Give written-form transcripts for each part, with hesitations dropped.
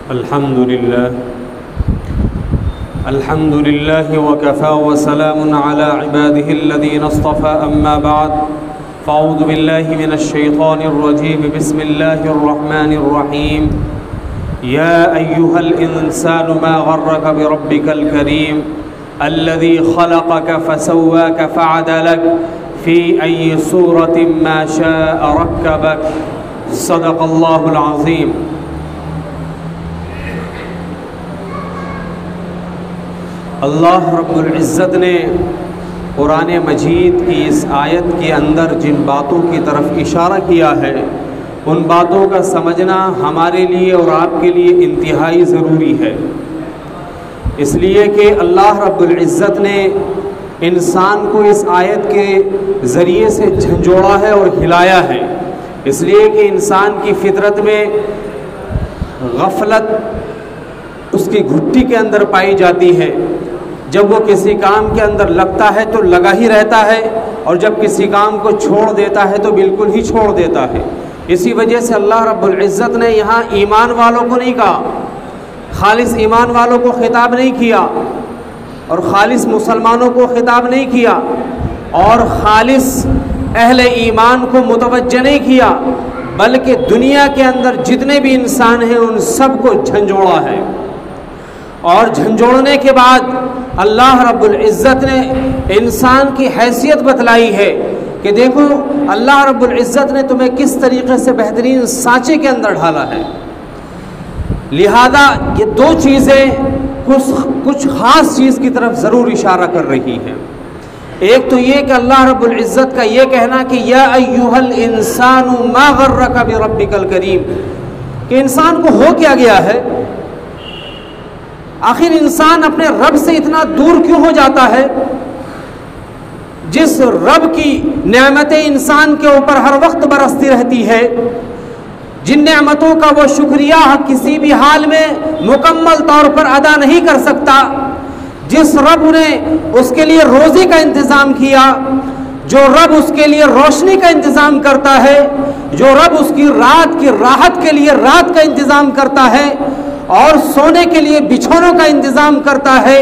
الحمد لله وكفى وسلام على عباده الذين اصطفى أما بعد فأعوذ بالله من الشيطان الرجيم بسم الله الرحمن الرحيم يا أيها الإنسان ما غرك بربك الكريم الذي خلقك فسواك فعدلك في أي صورة ما شاء ركبك صدق الله العظيم۔ اللہ رب العزت نے قرآن مجید کی اس آیت کے اندر جن باتوں کی طرف اشارہ کیا ہے ان باتوں کا سمجھنا ہمارے لیے اور آپ کے لیے انتہائی ضروری ہے، اس لیے کہ اللہ رب العزت نے انسان کو اس آیت کے ذریعے سے جھنجھوڑا ہے اور ہلایا ہے، اس لیے کہ انسان کی فطرت میں غفلت اس کی گھٹی کے اندر پائی جاتی ہے۔ جب وہ کسی کام کے اندر لگتا ہے تو لگا ہی رہتا ہے، اور جب کسی کام کو چھوڑ دیتا ہے تو بالکل ہی چھوڑ دیتا ہے۔ اسی وجہ سے اللہ رب العزت نے یہاں ایمان والوں کو نہیں کہا، خالص ایمان والوں کو خطاب نہیں کیا، اور خالص مسلمانوں کو خطاب نہیں کیا، اور خالص اہل ایمان کو متوجہ نہیں کیا، بلکہ دنیا کے اندر جتنے بھی انسان ہیں ان سب کو جھنجھوڑا ہے۔ اور جھنجھوڑنے کے بعد اللہ رب العزت نے انسان کی حیثیت بتلائی ہے کہ دیکھو اللہ رب العزت نے تمہیں کس طریقے سے بہترین سانچے کے اندر ڈھالا ہے، لہذا یہ دو چیزیں کچھ خاص چیز کی طرف ضرور اشارہ کر رہی ہیں۔ ایک تو یہ کہ اللہ رب العزت کا یہ کہنا کہ یا ایھا الانسان ما غرک بربک الکریم، کہ انسان کو ہو کیا گیا ہے، آخر انسان اپنے رب سے اتنا دور کیوں ہو جاتا ہے؟ جس رب کی نعمتیں انسان کے اوپر ہر وقت برستی رہتی ہے، جن نعمتوں کا وہ شکریہ کسی بھی حال میں مکمل طور پر ادا نہیں کر سکتا، جس رب نے اس کے لیے روزی کا انتظام کیا، جو رب اس کے لیے روشنی کا انتظام کرتا ہے، جو رب اس کی رات کی راحت کے لیے رات کا انتظام کرتا ہے، اور سونے کے لیے بچھونوں کا انتظام کرتا ہے،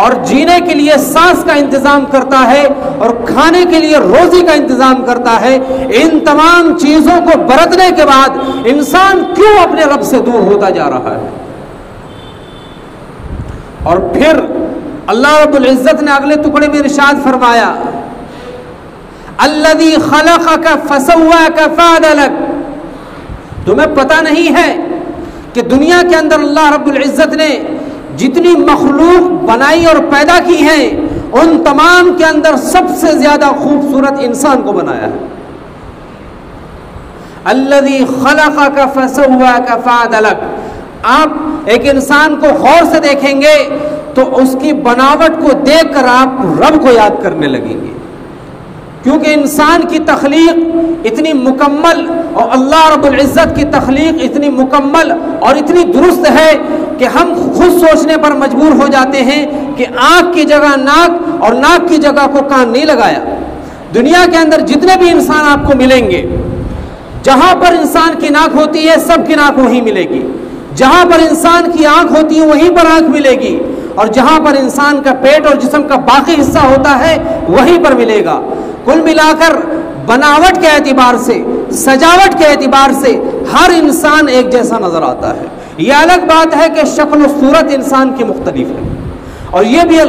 اور جینے کے لیے سانس کا انتظام کرتا ہے، اور کھانے کے لیے روزی کا انتظام کرتا ہے، ان تمام چیزوں کو برتنے کے بعد انسان کیوں اپنے رب سے دور ہوتا جا رہا ہے؟ اور پھر اللہ رب العزت نے اگلے ٹکڑے میں ارشاد فرمایا الذی خلقک فسواک فعدلک، تمہیں پتہ نہیں ہے کہ دنیا کے اندر اللہ رب العزت نے جتنی مخلوق بنائی اور پیدا کی ہیں ان تمام کے اندر سب سے زیادہ خوبصورت انسان کو بنایا ہے۔ الذی خلقک فسواک فعدلک، آپ ایک انسان کو غور سے دیکھیں گے تو اس کی بناوٹ کو دیکھ کر آپ رب کو یاد کرنے لگیں گے، کیونکہ انسان کی تخلیق اتنی مکمل اور اللہ رب العزت کی تخلیق اتنی مکمل اور اتنی درست ہے کہ ہم خود سوچنے پر مجبور ہو جاتے ہیں کہ آنکھ کی جگہ ناک اور ناک کی جگہ کو کان نہیں لگایا۔ دنیا کے اندر جتنے بھی انسان آپ کو ملیں گے، جہاں پر انسان کی ناک ہوتی ہے سب کی ناک وہیں ملے گی، جہاں پر انسان کی آنکھ ہوتی ہے وہیں پر آنکھ ملے گی، اور جہاں پر انسان کا پیٹ اور جسم کا باقی حصہ ہوتا ہے وہیں پر ملے گا۔ کل ملا کر بناوٹ کے اعتبار سے، سجاوٹ کے اعتبار سے ہر انسان ایک جیسا نظر آتا ہے۔ یہ الگ بات ہے کہ شکل و صورت انسان کی مختلف ہے، اور یہ بھی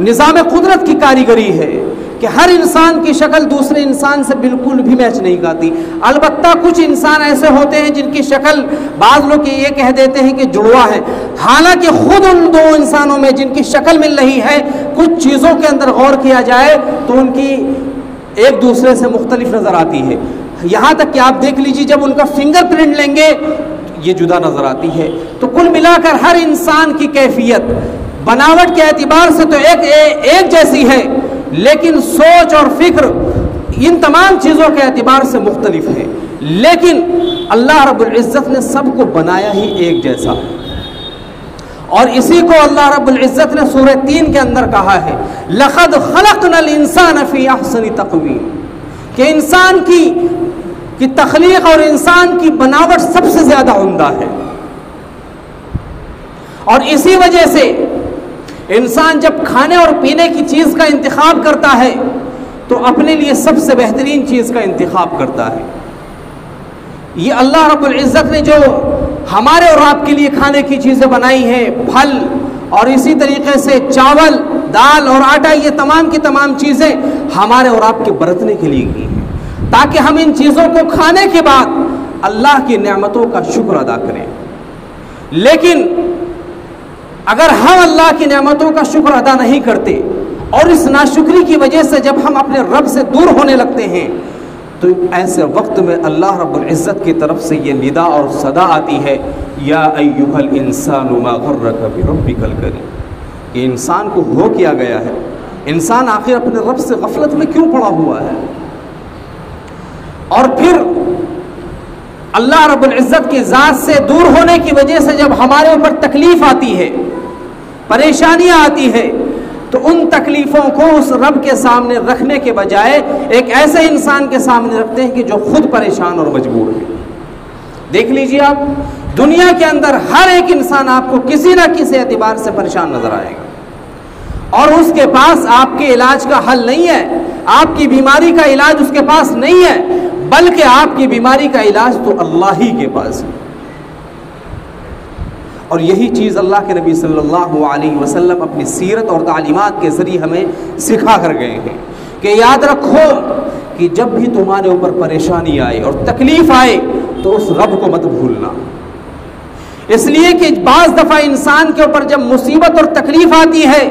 نظام قدرت کی کاریگری ہے کہ ہر انسان کی شکل دوسرے انسان سے بالکل بھی میچ نہیں کھاتی۔ البتہ کچھ انسان ایسے ہوتے ہیں جن کی شکل بعض لوگ یہ کہہ دیتے ہیں کہ جڑوا ہے، حالانکہ خود ان دو انسانوں میں جن کی شکل مل رہی ہے کچھ چیزوں کے اندر غور کیا جائے تو ان کی ایک دوسرے سے مختلف نظر آتی ہے، یہاں تک کہ آپ دیکھ لیجیے جب ان کا فنگر پرنٹ لیں گے یہ جدا نظر آتی ہے۔ تو کل ملا کر ہر انسان کی کیفیت بناوٹ کے اعتبار سے تو ایک جیسی ہے، لیکن سوچ اور فکر ان تمام چیزوں کے اعتبار سے مختلف ہے، لیکن اللہ رب العزت نے سب کو بنایا ہی ایک جیسا، اور اسی کو اللہ رب العزت نے سورہ 3 کے اندر کہا ہے لَقَدْ خَلَقْنَا الْإِنسَانَ فِي أَحْسَنِ تَقْوِيمٍ، کہ انسان کی تخلیق اور انسان کی بناوٹ سب سے زیادہ عمدہ ہے۔ اور اسی وجہ سے انسان جب کھانے اور پینے کی چیز کا انتخاب کرتا ہے تو اپنے لیے سب سے بہترین چیز کا انتخاب کرتا ہے. یہ اللہ رب العزت نے جو ہمارے اور آپ کے لیے کھانے کی چیزیں بنائی ہیں، پھل اور اسی طریقے سے چاول، دال اور آٹا، یہ تمام کی تمام چیزیں ہمارے اور آپ کے برتنے کے لیے کی ہیں، تاکہ ہم ان چیزوں کو کھانے کے بعد اللہ کی نعمتوں کا شکر ادا کریں. لیکن اگر ہم اللہ کی نعمتوں کا شکر ادا نہیں کرتے اور اس ناشکری کی وجہ سے جب ہم اپنے رب سے دور ہونے لگتے ہیں تو ایسے وقت میں اللہ رب العزت کی طرف سے یہ ندا اور صدا آتی ہے، یا ایھا الانسان ما غرک بربک الکریم، کہ انسان کو ہو کیا گیا ہے، انسان آخر اپنے رب سے غفلت میں کیوں پڑا ہوا ہے. اور پھر اللہ رب العزت کی ذات سے دور ہونے کی وجہ سے جب ہمارے اوپر تکلیف آتی ہے، پریشانیاں آتی ہے، تو ان تکلیفوں کو اس رب کے سامنے رکھنے کے بجائے ایک ایسے انسان کے سامنے رکھتے ہیں کہ جو خود پریشان اور مجبور ہے. دیکھ لیجیے آپ دنیا کے اندر ہر ایک انسان آپ کو کسی نہ کسی اعتبار سے پریشان نظر آئے گا، اور اس کے پاس آپ کے علاج کا حل نہیں ہے، آپ کی بیماری کا علاج اس کے پاس نہیں ہے، بلکہ آپ کی بیماری کا علاج تو اللہ ہی کے پاس ہے. اور یہی چیز اللہ کے نبی صلی اللہ علیہ وسلم اپنی سیرت اور تعلیمات کے ذریعے ہمیں سکھا کر گئے ہیں کہ یاد رکھو کہ جب بھی تمہارے اوپر پریشانی آئے اور تکلیف آئے تو اس رب کو مت بھولنا. اس لیے کہ بعض دفعہ انسان کے اوپر جب مصیبت اور تکلیف آتی ہے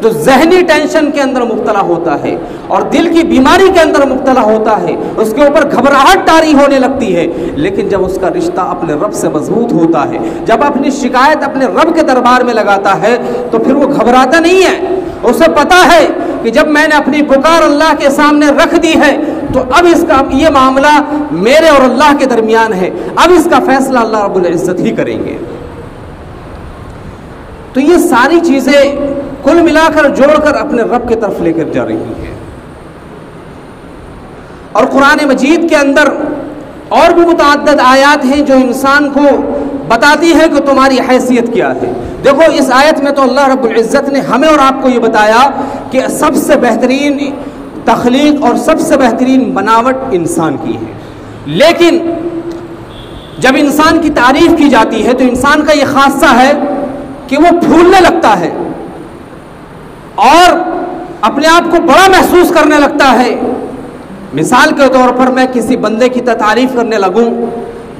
تو ذہنی ٹینشن کے اندر مبتلا ہوتا ہے اور دل کی بیماری کے اندر مبتلا ہوتا ہے، اس کے اوپر گھبراہٹ طاری ہونے لگتی ہے. لیکن جب اس کا رشتہ اپنے رب سے مضبوط ہوتا ہے، جب اپنی شکایت اپنے رب کے دربار میں لگاتا ہے تو پھر وہ گھبراتا نہیں ہے. اسے پتا ہے کہ جب میں نے اپنی پکار اللہ کے سامنے رکھ دی ہے تو اب اس کا یہ معاملہ میرے اور اللہ کے درمیان ہے، اب اس کا فیصلہ اللہ رب العزت ہی کریں گے. تو یہ ساری چیزیں کل ملا کر جوڑ کر اپنے رب کی طرف لے کر جا رہی ہیں. اور قرآن مجید کے اندر اور بھی متعدد آیات ہیں جو انسان کو بتاتی ہے کہ تمہاری حیثیت کیا ہے. دیکھو اس آیت میں تو اللہ رب العزت نے ہمیں اور آپ کو یہ بتایا کہ سب سے بہترین تخلیق اور سب سے بہترین بناوٹ انسان کی ہے. لیکن جب انسان کی تعریف کی جاتی ہے تو انسان کا یہ خاصہ ہے کہ وہ پھولنے لگتا ہے اور اپنے آپ کو بڑا محسوس کرنے لگتا ہے. مثال کے طور پر میں کسی بندے کی تعریف کرنے لگوں،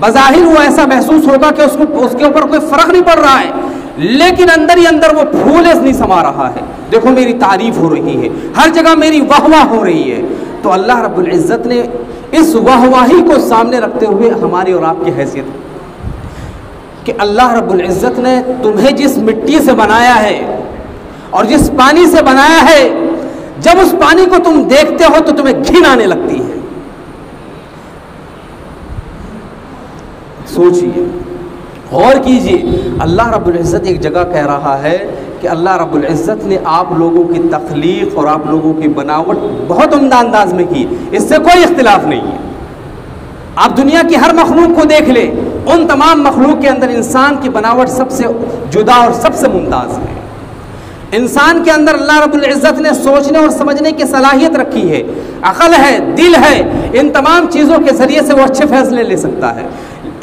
بظاہر وہ ایسا محسوس ہوگا کہ اس کے اوپر کوئی فرق نہیں پڑ رہا ہے، لیکن اندر ہی اندر وہ پھول نہیں سما رہا ہے. دیکھو میری تعریف ہو رہی ہے، ہر جگہ میری واہ واہ ہو رہی ہے. تو اللہ رب العزت نے اس واہ واہی کو سامنے رکھتے ہوئے ہماری اور آپ کی حیثیت کہ اللہ رب العزت نے تمہیں جس مٹی سے بنایا ہے اور جس پانی سے بنایا ہے، جب اس پانی کو تم دیکھتے ہو تو تمہیں گھن آنے لگتی ہے. سوچئے، غور کیجئے. اللہ رب العزت ایک جگہ کہہ رہا ہے کہ اللہ رب العزت نے آپ لوگوں کی تخلیق اور آپ لوگوں کی بناوٹ بہت عمدہ انداز میں کی، اس سے کوئی اختلاف نہیں ہے. آپ دنیا کی ہر مخلوق کو دیکھ لیں، ان تمام مخلوق کے اندر انسان کی بناوٹ سب سے جدا اور سب سے ممتاز ہے. انسان کے اندر اللہ رب العزت نے سوچنے اور سمجھنے کی صلاحیت رکھی ہے، عقل ہے، دل ہے، ان تمام چیزوں کے ذریعے سے وہ اچھے فیصلے لے سکتا ہے.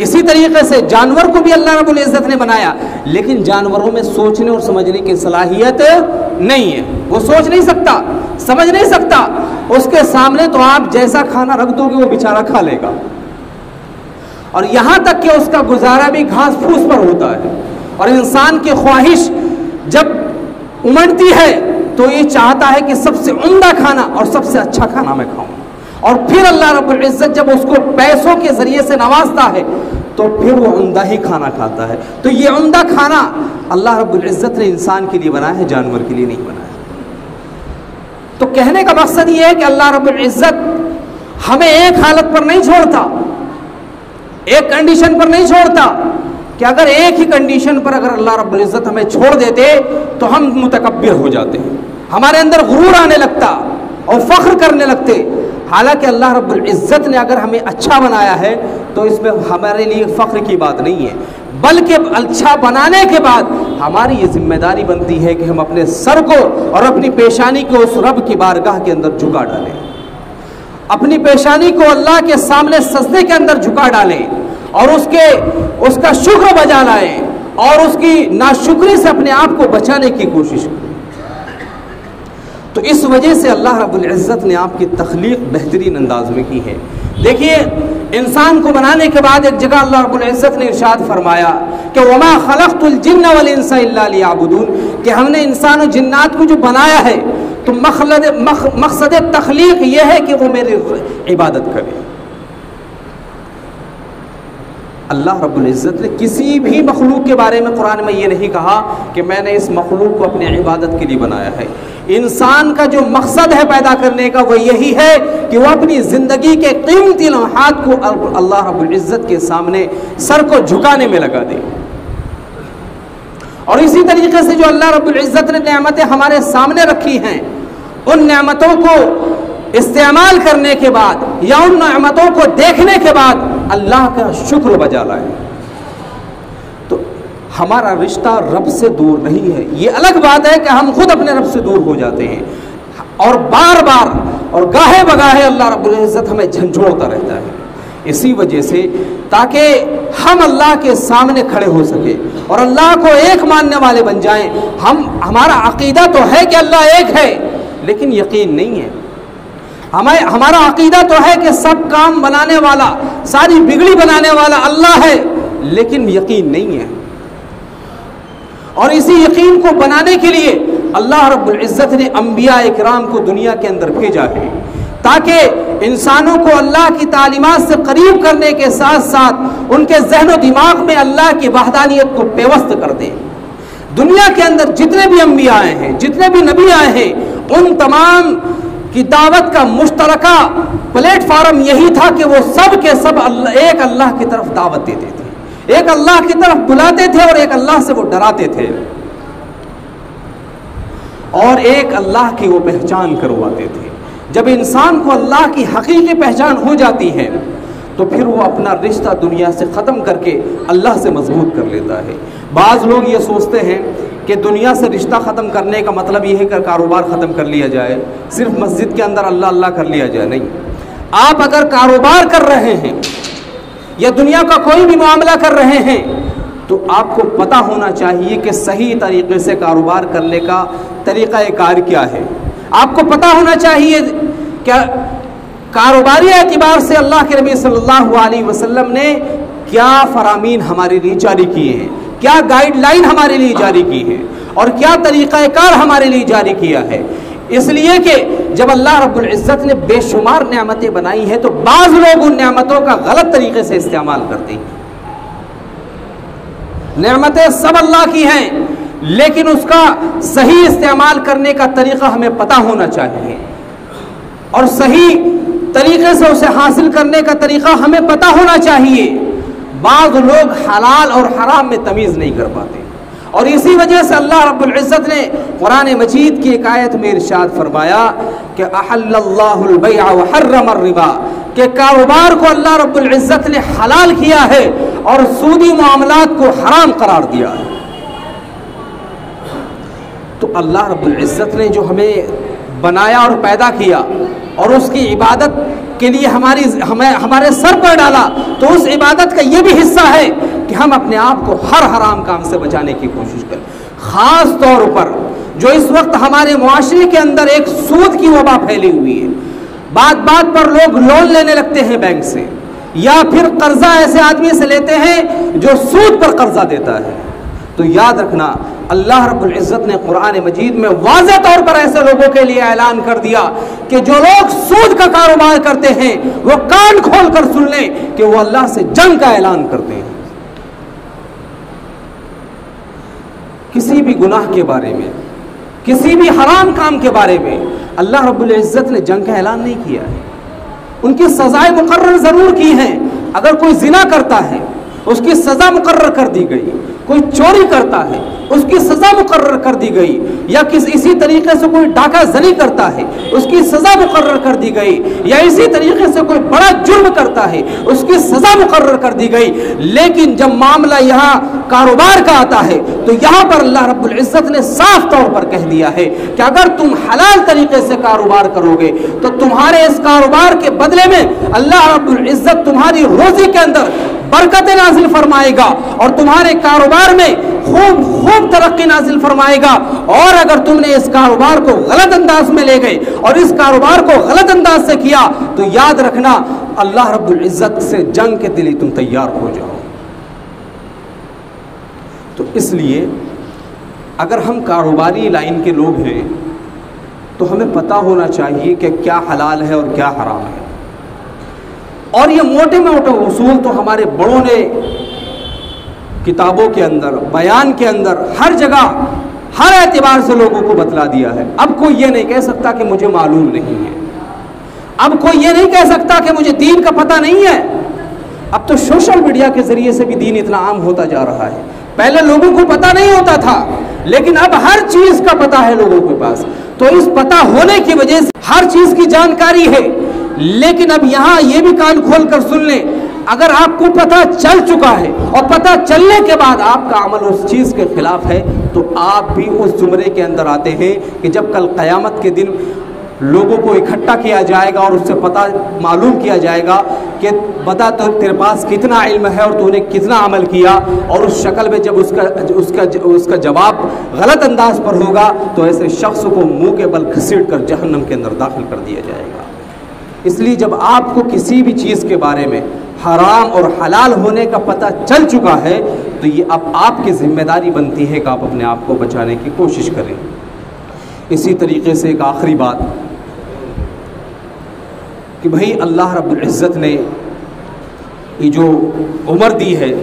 اسی طریقے سے جانور کو بھی اللہ رب العزت نے بنایا، لیکن جانوروں میں سوچنے اور سمجھنے کی صلاحیت نہیں ہے. وہ سوچ نہیں سکتا، سمجھ نہیں سکتا. اس کے سامنے تو آپ جیسا کھانا رکھ دو گے وہ بیچارہ کھا لے گا، اور یہاں تک کہ اس کا گزارا بھی گھاس پھوس پر ہوتا ہے. اور انسان کی خواہش جب امڑتی ہے تو یہ چاہتا ہے کہ سب سے عمدہ کھانا اور سب سے اچھا کھانا میں کھاؤں. اور پھر اللہ رب العزت جب اس کو پیسوں کے ذریعے سے نوازتا ہے تو پھر وہ عمدہ ہی کھانا کھاتا ہے. تو یہ عمدہ کھانا اللہ رب العزت نے انسان کے لیے بنایا ہے، جانور کے لیے نہیں بنایا. تو کہنے کا مقصد یہ ہے کہ اللہ رب العزت ہمیں ایک حالت پر نہیں چھوڑتا، ایک کنڈیشن پر نہیں چھوڑتا کہ اگر ایک ہی کنڈیشن پر اگر اللہ رب العزت ہمیں چھوڑ دیتے تو ہم متکبر ہو جاتے ہیں، ہمارے اندر غرور آنے لگتا اور فخر کرنے لگتے. حالانکہ اللہ رب العزت نے اگر ہمیں اچھا بنایا ہے تو اس میں ہمارے لیے فخر کی بات نہیں ہے، بلکہ اچھا بنانے کے بعد ہماری یہ ذمہ داری بنتی ہے کہ ہم اپنے سر کو اور اپنی پیشانی کو اس رب کی بارگاہ کے اندر جھکا ڈالیں، اپنی پیشانی کو اللہ کے سامنے سجدے کے اندر جھکا ڈالیں اور اس کا شکر بجا لائیں اور اس کی ناشکری سے اپنے آپ کو بچانے کی کوشش کریں۔ تو اس وجہ سے اللہ رب العزت نے آپ کی تخلیق بہترین انداز میں کی ہے۔ دیکھیے انسان کو بنانے کے بعد ایک جگہ اللہ رب العزت نے ارشاد فرمایا کہ وما خلقت الجن والانس الا لیعبدون، کہ ہم نے انسان و جنات کو جو بنایا ہے تو مقصد تخلیق یہ ہے کہ وہ میری عبادت کرے۔ اللہ رب العزت نے کسی بھی مخلوق کے بارے میں قرآن میں یہ نہیں کہا کہ میں نے اس مخلوق کو اپنی عبادت کے لیے بنایا ہے۔ انسان کا جو مقصد ہے پیدا کرنے کا وہ یہی ہے کہ وہ اپنی زندگی کے قیمتی لمحات کو اللہ رب العزت کے سامنے سر کو جھکانے میں لگا دے۔ اور اسی طریقے سے جو اللہ رب العزت نے نعمتیں ہمارے سامنے رکھی ہیں ان نعمتوں کو استعمال کرنے کے بعد یا ان نعمتوں کو دیکھنے کے بعد اللہ کا شکر بجا لائے تو ہمارا رشتہ رب سے دور نہیں ہے۔ یہ الگ بات ہے کہ ہم خود اپنے رب سے دور ہو جاتے ہیں اور بار بار اور گاہے بگاہے اللہ رب العزت ہمیں جھنجھوڑتا رہتا ہے۔ اسی وجہ سے تاکہ ہم اللہ کے سامنے کھڑے ہو سکے اور اللہ کو ایک ماننے والے بن جائیں۔ ہمارا عقیدہ تو ہے کہ اللہ ایک ہے لیکن یقین نہیں ہے۔ ہمارا عقیدہ تو ہے کہ سب کام بنانے والا، ساری بگڑی بنانے والا اللہ ہے لیکن یقین نہیں ہے۔ اور اسی یقین کو بنانے کے لیے اللہ رب العزت نے انبیاء اکرام کو دنیا کے اندر بھیجا ہے تاکہ انسانوں کو اللہ کی تعلیمات سے قریب کرنے کے ساتھ ساتھ ان کے ذہن و دماغ میں اللہ کی وحدانیت کو پیوست کر دیں۔ دنیا کے اندر جتنے بھی انبیاء آئے ہیں، جتنے بھی نبی آئے ہیں، ان تمام کی دعوت کا مشترکہ پلیٹ فارم یہی تھا کہ وہ سب کے سب ایک اللہ کی طرف دعوت دیتے تھے، ایک اللہ کی طرف بلاتے تھے اور ایک اللہ سے وہ ڈراتے تھے اور ایک اللہ کی وہ پہچان کرواتے تھے۔ جب انسان کو اللہ کی حقیقی پہچان ہو جاتی ہے تو پھر وہ اپنا رشتہ دنیا سے ختم کر کے اللہ سے مضبوط کر لیتا ہے۔ بعض لوگ یہ سوچتے ہیں کہ دنیا سے رشتہ ختم کرنے کا مطلب یہ ہے کہ کاروبار ختم کر لیا جائے، صرف مسجد کے اندر اللہ اللہ کر لیا جائے۔ نہیں، آپ اگر کاروبار کر رہے ہیں یا دنیا کا کوئی بھی معاملہ کر رہے ہیں تو آپ کو پتہ ہونا چاہیے کہ صحیح طریقے سے کاروبار کرنے کا طریقہ کار کیا ہے۔ آپ کو پتہ ہونا چاہیے کہ کاروباری اعتبار سے اللہ کے نبی صلی اللہ علیہ وسلم نے کیا فرامین ہمارے لیے جاری کیے ہیں، کیا گائیڈ لائن ہمارے لیے جاری کی ہے اور کیا طریقہ کار ہمارے لیے جاری کیا ہے۔ اس لیے کہ جب اللہ رب العزت نے بے شمار نعمتیں بنائی ہیں تو بعض لوگ ان نعمتوں کا غلط طریقے سے استعمال کرتے ہیں۔ نعمتیں سب اللہ کی ہیں لیکن اس کا صحیح استعمال کرنے کا طریقہ ہمیں پتہ ہونا چاہیے اور صحیح طریقے سے اسے حاصل کرنے کا طریقہ ہمیں پتہ ہونا چاہیے۔ بعض لوگ حلال اور حرام میں تمیز نہیں کر پاتے اور اسی وجہ سے اللہ رب العزت نے قرآن مجید کی ایک آیت میں ارشاد فرمایا کہ احل اللہ البیع وحرم الربا، کہ کاروبار کو اللہ رب العزت نے حلال کیا ہے اور سودی معاملات کو حرام قرار دیا ہے۔ تو اللہ رب العزت نے جو ہمیں بنایا اور پیدا کیا اور اس کی عبادت کے لیے ہمارے سر پر ڈالا تو اس عبادت کا یہ بھی حصہ ہے کہ ہم اپنے آپ کو ہر حرام کام سے بچانے کی کوشش کریں۔ خاص طور پر جو اس وقت ہمارے معاشرے کے اندر ایک سود کی وبا پھیلی ہوئی ہے، بات بات پر لوگ لون لینے لگتے ہیں بینک سے یا پھر قرضہ ایسے آدمی سے لیتے ہیں جو سود پر قرضہ دیتا ہے۔ تو یاد رکھنا اللہ رب العزت نے قرآن مجید میں واضح طور پر ایسے لوگوں کے لیے اعلان کر دیا کہ جو لوگ سود کا کاروبار کرتے ہیں وہ کان کھول کر سن لیں کہ وہ اللہ سے جنگ کا اعلان کرتے ہیں۔ کسی بھی گناہ کے بارے میں، کسی بھی حرام کام کے بارے میں اللہ رب العزت نے جنگ کا اعلان نہیں کیا ہے۔ ان کی سزائیں مقرر ضرور کی ہیں، اگر کوئی زنا کرتا ہے اس کی سزا مقرر کر دی گئی، کوئی چوری کرتا ہے اس کی سزا مقرر کر دی گئی، یا اسی طریقے سے کوئی ڈاکہ زنی کرتا ہے اس کی سزا مقرر کر دی گئی، یا اسی طریقے سے کوئی بڑا جرم کرتا ہے اس کی سزا مقرر کر دی گئی. لیکن جب معاملہ یہاں کاروبار کا آتا ہے تو یہاں پر اللہ رب العزت نے صاف طور پر کہہ دیا ہے کہ اگر تم حلال طریقے سے کاروبار کرو گے تو تمہارے اس کاروبار کے بدلے میں اللہ رب العزت تمہاری روزی کے اندر برکت نازل فرمائے گا اور تمہارے کاروبار میں خوب ترقی نازل فرمائے گا. اور اگر تم نے اس کاروبار کو غلط انداز میں لے گئے اور اس کاروبار کو غلط انداز سے کیا تو یاد رکھنا اللہ رب العزت سے جنگ کے لیے تم تیار ہو جاؤ. تو اس لیے اگر ہم کاروباری لائن کے لوگ ہیں تو ہمیں پتہ ہونا چاہیے کہ کیا حلال ہے اور کیا حرام ہے. اور یہ موٹے موٹے اصول تو ہمارے بڑوں نے کتابوں کے اندر، بیان کے اندر، ہر جگہ ہر اعتبار سے لوگوں کو بتلا دیا ہے. اب کوئی یہ نہیں کہہ سکتا کہ مجھے معلوم نہیں ہے، اب کوئی یہ نہیں کہہ سکتا کہ مجھے دین کا پتہ نہیں ہے. اب تو سوشل میڈیا کے ذریعے سے بھی دین اتنا عام ہوتا جا رہا ہے. پہلے لوگوں کو پتہ نہیں ہوتا تھا لیکن اب ہر چیز کا پتہ ہے لوگوں کے پاس. تو اس پتہ ہونے کی وجہ سے ہر چیز کی جانکاری ہے. لیکن اب یہاں یہ بھی کان کھول کر سن لیں، اگر آپ کو پتہ چل چکا ہے اور پتہ چلنے کے بعد آپ کا عمل اس چیز کے خلاف ہے تو آپ بھی اس زمرے کے اندر آتے ہیں کہ جب کل قیامت کے دن لوگوں کو اکٹھا کیا جائے گا اور اس سے پتہ معلوم کیا جائے گا کہ بتا تو تیرے پاس کتنا علم ہے اور تو نے کتنا عمل کیا، اور اس شکل میں جب اس کا جواب غلط انداز پر ہوگا تو ایسے شخص کو منہ کے بل گھسیٹ کر جہنم کے اندر داخل کر دیا جائے گا. اس لیے جب آپ کو کسی بھی چیز کے بارے میں حرام اور حلال ہونے کا پتہ چل چکا ہے تو یہ اب آپ کی ذمہ داری بنتی ہے کہ آپ اپنے آپ کو بچانے کی کوشش کریں. اسی طریقے سے ایک آخری بات کہ بھئی اللہ رب العزت نے یہ جو عمر دی ہے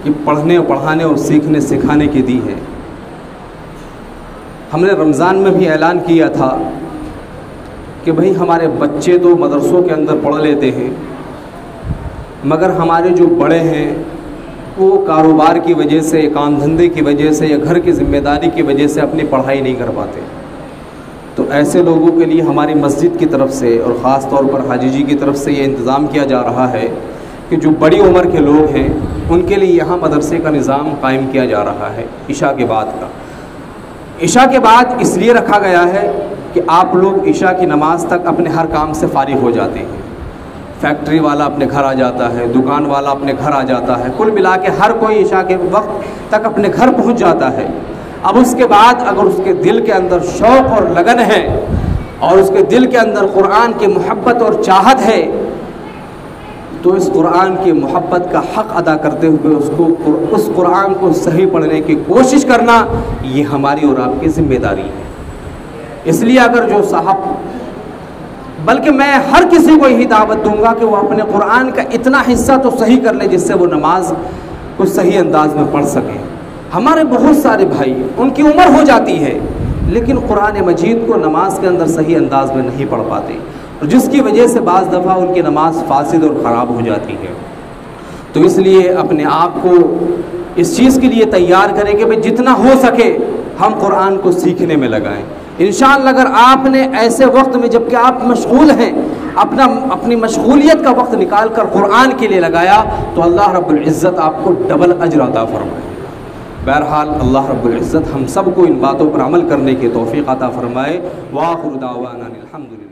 یہ پڑھنے اور پڑھانے اور سیکھنے سکھانے کی دی ہے. ہم نے رمضان میں بھی اعلان کیا تھا کہ بھئی ہمارے بچے تو مدرسوں کے اندر پڑھ لیتے ہیں مگر ہمارے جو بڑے ہیں وہ کاروبار کی وجہ سے، کام دھندے کی وجہ سے یا گھر کی ذمہ داری کی وجہ سے اپنی پڑھائی نہیں کر پاتے. تو ایسے لوگوں کے لیے ہماری مسجد کی طرف سے اور خاص طور پر حاجی جی کی طرف سے یہ انتظام کیا جا رہا ہے کہ جو بڑی عمر کے لوگ ہیں ان کے لیے یہاں مدرسے کا نظام قائم کیا جا رہا ہے عشاء کے بعد کا. عشاء کے بعد اس لیے رکھا گیا ہے کہ آپ لوگ عشاء کی نماز تک اپنے ہر کام سے فارغ ہو جاتے ہیں. فیکٹری والا اپنے گھر آ جاتا ہے، دکان والا اپنے گھر آ جاتا ہے، کل ملا کے ہر کوئی عشاء کے وقت تک اپنے گھر پہنچ جاتا ہے. اب اس کے بعد اگر اس کے دل کے اندر شوق اور لگن ہے اور اس کے دل کے اندر قرآن کی محبت اور چاہت ہے تو اس قرآن کی محبت کا حق ادا کرتے ہوئے اس قرآن کو صحیح پڑھنے کی کوشش کرنا یہ ہماری اور آپ کی ذمہ داری ہے. اس لیے اگر جو صاحب، بلکہ میں ہر کسی کو یہی دعوت دوں گا کہ وہ اپنے قرآن کا اتنا حصہ تو صحیح کر لے جس سے وہ نماز کو صحیح انداز میں پڑھ سکے. ہمارے بہت سارے بھائی ان کی عمر ہو جاتی ہے لیکن قرآن مجید کو نماز کے اندر صحیح انداز میں نہیں پڑھ پاتے اور جس کی وجہ سے بعض دفعہ ان کی نماز فاسد اور خراب ہو جاتی ہے. تو اس لیے اپنے آپ کو اس چیز کے لیے تیار کریں کہ بھئی جتنا ہو سکے ہم قرآن کو سیکھنے میں لگائیں. انشاءاللہ اگر آپ نے ایسے وقت میں جب کہ آپ مشغول ہیں اپنی مشغولیت کا وقت نکال کر قرآن کے لیے لگایا تو اللہ رب العزت آپ کو ڈبل اجر عطا فرمائے. بہرحال اللہ رب العزت ہم سب کو ان باتوں پر عمل کرنے کی توفیق عطا فرمائے. وآخر دعوانا الحمدللہ.